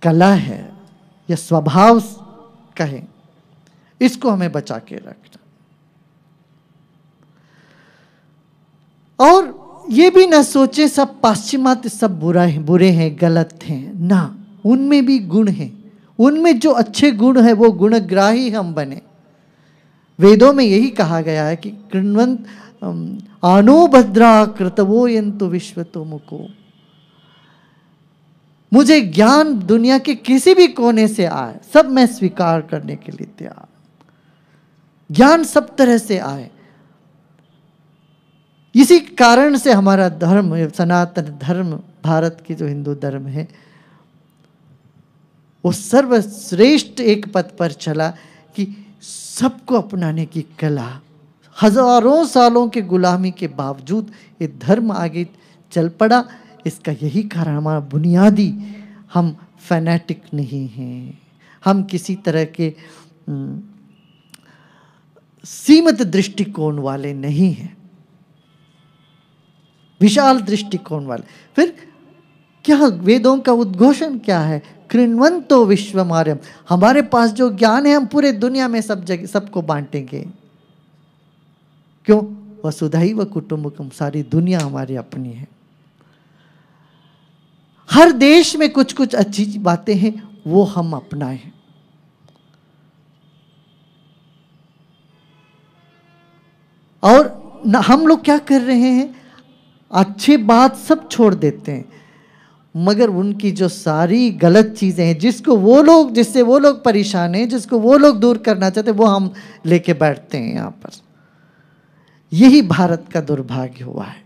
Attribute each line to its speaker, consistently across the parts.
Speaker 1: कला है या स्वभाव कहें, इसको हमें बचा के रखना। और ये भी ना सोचे सब पाश्चिमात्य सब बुरे हैं, गलत हैं, ना, उनमें भी गुण हैं। उनमें जो अच्छे गुण है वो गुणग्राही हम बने। वेदों में यही कहा गया है कि कृण्वंत आनो भद्रा कृतवो यन्तु विश्वतो मुको। मुझे ज्ञान दुनिया के किसी भी कोने से आए, सब मैं स्वीकार करने के लिए तैयार। ज्ञान सब तरह से आए। इसी कारण से हमारा धर्म, सनातन धर्म, भारत की जो हिंदू धर्म है, वो सर्वश्रेष्ठ एक पथ पर चला कि सबको अपनाने की कला। हजारों सालों के गुलामी के बावजूद ये धर्म आगे चल पड़ा। इसका यही कारण, हमारा बुनियादी, हम फैनेटिक नहीं हैं, हम किसी तरह के सीमित दृष्टिकोण वाले नहीं हैं, विशाल दृष्टिकोण वाले। फिर क्या वेदों का उद्घोषण क्या है? कृण्वन्तो विश्वमार्यम। हमारे पास जो ज्ञान है हम पूरे दुनिया में सब जगह सबको बांटेंगे। क्यों? वसुधैव कुटुम्बकम, सारी दुनिया हमारी अपनी है। हर देश में कुछ कुछ अच्छी बातें हैं, वो हम अपनाएं। और हम लोग क्या कर रहे हैं? अच्छी बात सब छोड़ देते हैं, मगर उनकी जो सारी गलत चीजें हैं, जिससे वो लोग परेशान हैं, जिसको वो लोग दूर करना चाहते हैं, वो हम लेके बैठते हैं यहाँ पर। यही भारत का दुर्भाग्य हुआ है।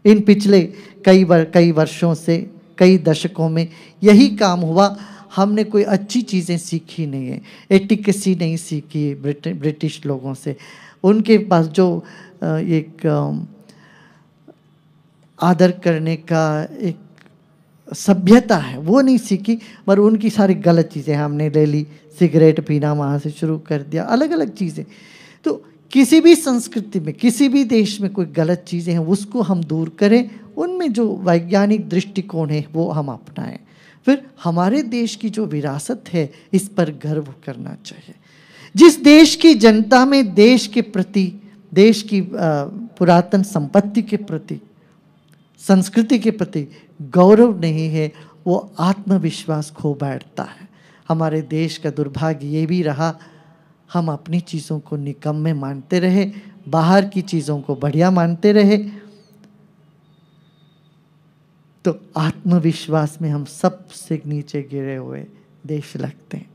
Speaker 1: इन पिछले कई वर्षों से, कई दशकों में यही काम हुआ। हमने कोई अच्छी चीज़ें सीखी नहीं है, एटिकेसी नहीं सीखी ब्रिटिश लोगों से। उनके पास जो एक आदर करने का एक सभ्यता है वो नहीं सीखी, पर उनकी सारी गलत चीज़ें हमने ले ली। सिगरेट पीना वहाँ से शुरू कर दिया, अलग अलग चीज़ें। तो किसी भी संस्कृति में, किसी भी देश में कोई गलत चीज़ें हैं उसको हम दूर करें, उनमें जो वैज्ञानिक दृष्टिकोण है वो हम अपनाएं। फिर हमारे देश की जो विरासत है इस पर गर्व करना चाहिए। जिस देश की जनता में देश के प्रति, देश की पुरातन संपत्ति के प्रति, संस्कृति के प्रति गौरव नहीं है, वो आत्मविश्वास खो बैठता है। हमारे देश का दुर्भाग्य ये भी रहा, हम अपनी चीज़ों को निकम्मे मानते रहे, बाहर की चीज़ों को बढ़िया मानते रहे, तो आत्मविश्वास में हम सबसे नीचे गिरे हुए देश लगते हैं।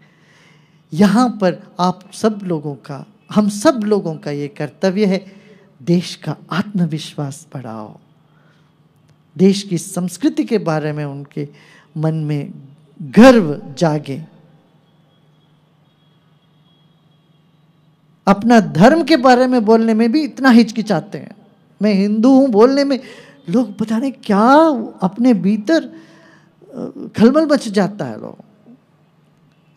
Speaker 1: यहाँ पर आप सब लोगों का, हम सब लोगों का ये कर्तव्य है, देश का आत्मविश्वास बढ़ाओ, देश की संस्कृति के बारे में उनके मन में गर्व जागे। अपना धर्म के बारे में बोलने में भी इतना हिचकिचाते हैं, मैं हिंदू हूं बोलने में लोग पता नहीं क्या अपने भीतर खलबल मच जाता है लोग।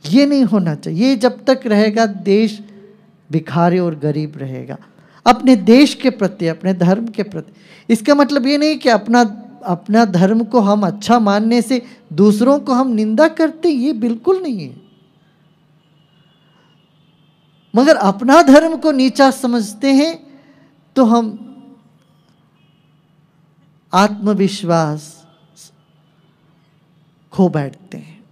Speaker 1: ये नहीं होना चाहिए। ये जब तक रहेगा देश भिखारी और गरीब रहेगा। अपने देश के प्रति, अपने धर्म के प्रति, इसका मतलब ये नहीं कि अपना धर्म को हम अच्छा मानने से दूसरों को हम निंदा करते, ये बिल्कुल नहीं है। मगर अपना धर्म को नीचा समझते हैं तो हम आत्मविश्वास खो बैठते हैं।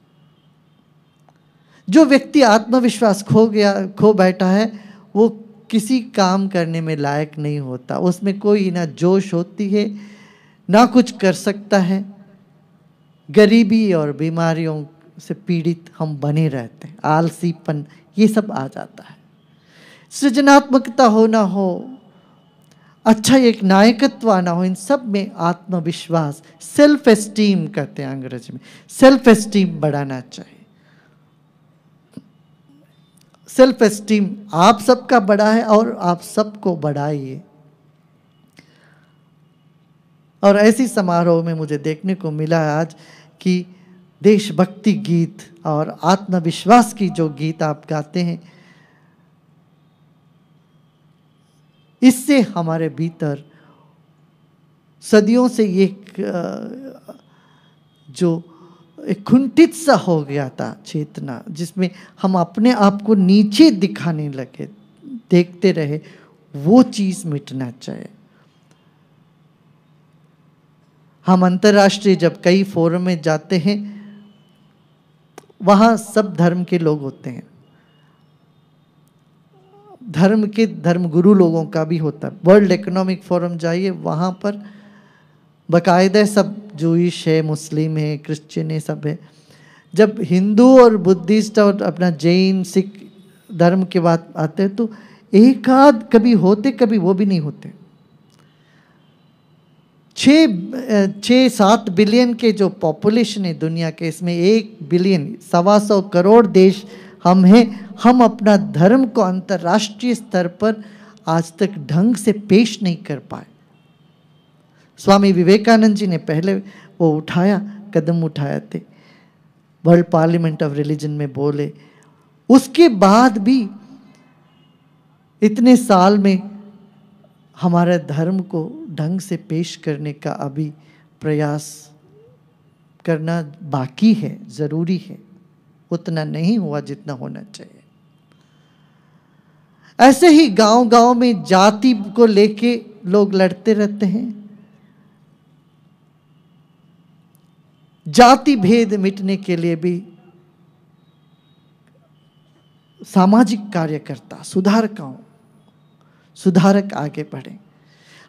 Speaker 1: जो व्यक्ति आत्मविश्वास खो बैठा है वो किसी काम करने में लायक नहीं होता, उसमें कोई ना जोश होती है, ना कुछ कर सकता है। गरीबी और बीमारियों से पीड़ित हम बने रहते हैं, आलसीपन ये सब आ जाता है। सृजनात्मकता हो ना हो, अच्छा एक नायकत्व आना हो, इन सब में आत्मविश्वास, सेल्फ एस्टीम कहते हैं अंग्रेजी में, सेल्फ एस्टीम बढ़ाना चाहिए। सेल्फ एस्टीम आप सबका बड़ा है और आप सबको बढ़ाइए। और ऐसी समारोह में मुझे देखने को मिला आज कि देशभक्ति गीत और आत्मविश्वास की जो गीत आप गाते हैं, इससे हमारे भीतर सदियों से ये जो एक कुंठित सा हो गया था चेतना, जिसमें हम अपने आप को नीचे दिखाने लगे, देखते रहे, वो चीज मिटना चाहिए। हम अंतर्राष्ट्रीय जब कई फोरम में जाते हैं, वहां सब धर्म के लोग होते हैं, धर्म के धर्मगुरु लोगों का भी होता है। वर्ल्ड इकोनॉमिक फोरम जाइए, वहां पर बाकायदा सब जूइश है, मुस्लिम है, क्रिश्चियन है, सब है। जब हिंदू और बुद्धिस्ट और अपना जैन सिख धर्म के बात आते हैं तो एक आध कभी होते, कभी वो भी नहीं होते। 6-7 बिलियन के जो पॉपुलेशन है दुनिया के, इसमें 1 बिलियन 125 करोड़ देश हम हैं। हम अपना धर्म को अंतर्राष्ट्रीय स्तर पर आज तक ढंग से पेश नहीं कर पाए। स्वामी विवेकानंद जी ने पहले वो कदम उठाया थे, वर्ल्ड पार्लियामेंट ऑफ रिलीजन में बोले। उसके बाद भी इतने साल में हमारे धर्म को ढंग से पेश करने का अभी प्रयास करना बाकी है, जरूरी है, उतना नहीं हुआ जितना होना चाहिए। ऐसे ही गांव-गांव में जाति को लेके लोग लड़ते रहते हैं। जाति भेद मिटने के लिए भी सामाजिक कार्यकर्ता, सुधारक आगे बढ़े।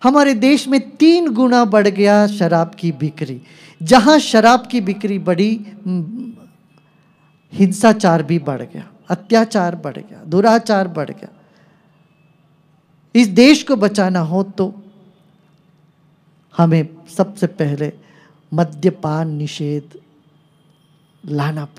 Speaker 1: हमारे देश में 3 गुना बढ़ गया शराब की बिक्री। जहां शराब की बिक्री बढ़ी, हिंसाचार भी बढ़ गया, अत्याचार बढ़ गया, दुराचार बढ़ गया। इस देश को बचाना हो तो हमें सबसे पहले मद्यपान निषेध लाना पड़ेगा।